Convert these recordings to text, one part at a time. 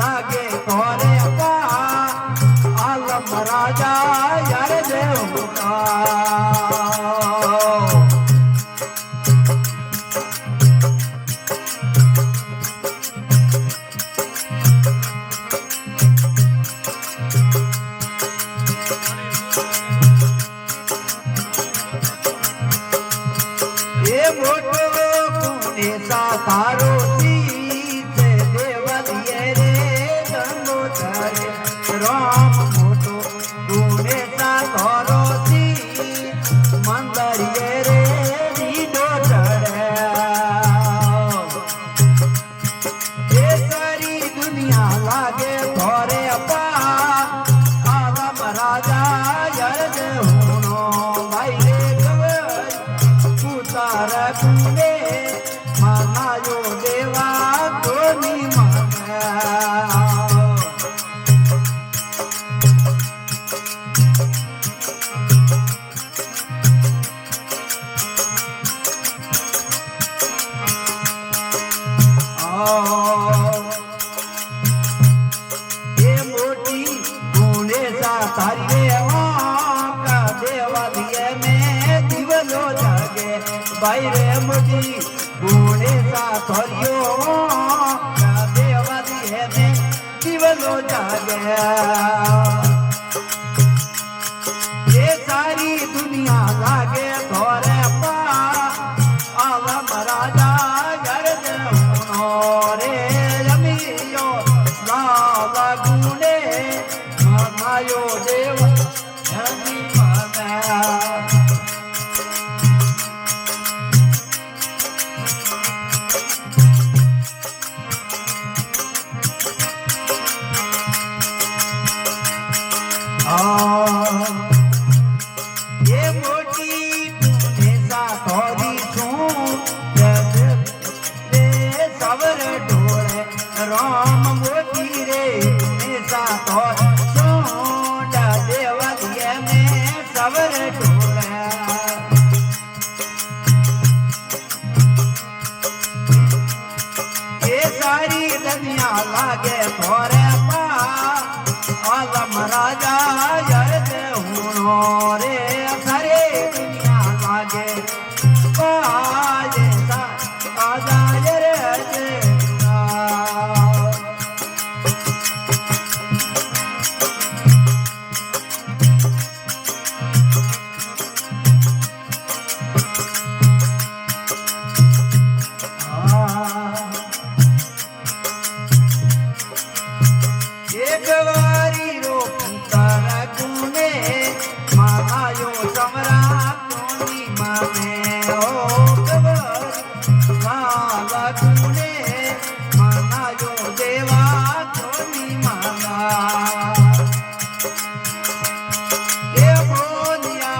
लागे तोरे का आलम राजा यार देव का ये मोटो पुणे सा तारो राम मोटो पुणे सा धरो मंदरिये रे रीडो चढ़े ये सारी दुनिया लागे थोरे अपा आलम राजा यार देवनो भाई रे कवर उतार कुंडे मनायो देवा कोनी मना भाई रे मुझी बूढ़े सा थोरियो देवादी है में दिवलो जागे ये सारी दुनिया लागे थोरे पा आलम राजा यार देवनो रे जमियो लाला गुणे मनायो देव धनी मना ये मोटी राम मोती रे ऐसा तो छोटा देवलिया में सवर ढोला ये सारी दुनिया लागे थोरे पा आलम राजा यरद हुनो रे सारे दुनिया लागे पाए सा आजा यरद एक बारी रो पुकार गुने मायो समरा तोनी मामे ओ कबर माला गुने मायो देवा तोनी माला ये बोलिया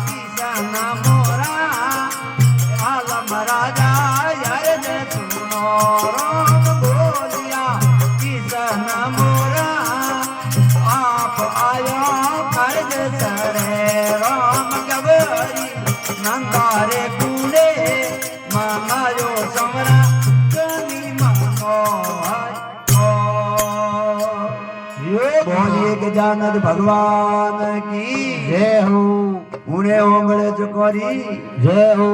किसन मोरा आलम राजा यरद सुनो राम बोलिया किसन मोरा आप आयो कर्ज सरे राम गबरी नंदारे कूड़े मायो समरा कमी मानो बोलिए गजानन भगवान की जय हो उन्हें ओंगले चकोरी जय हो।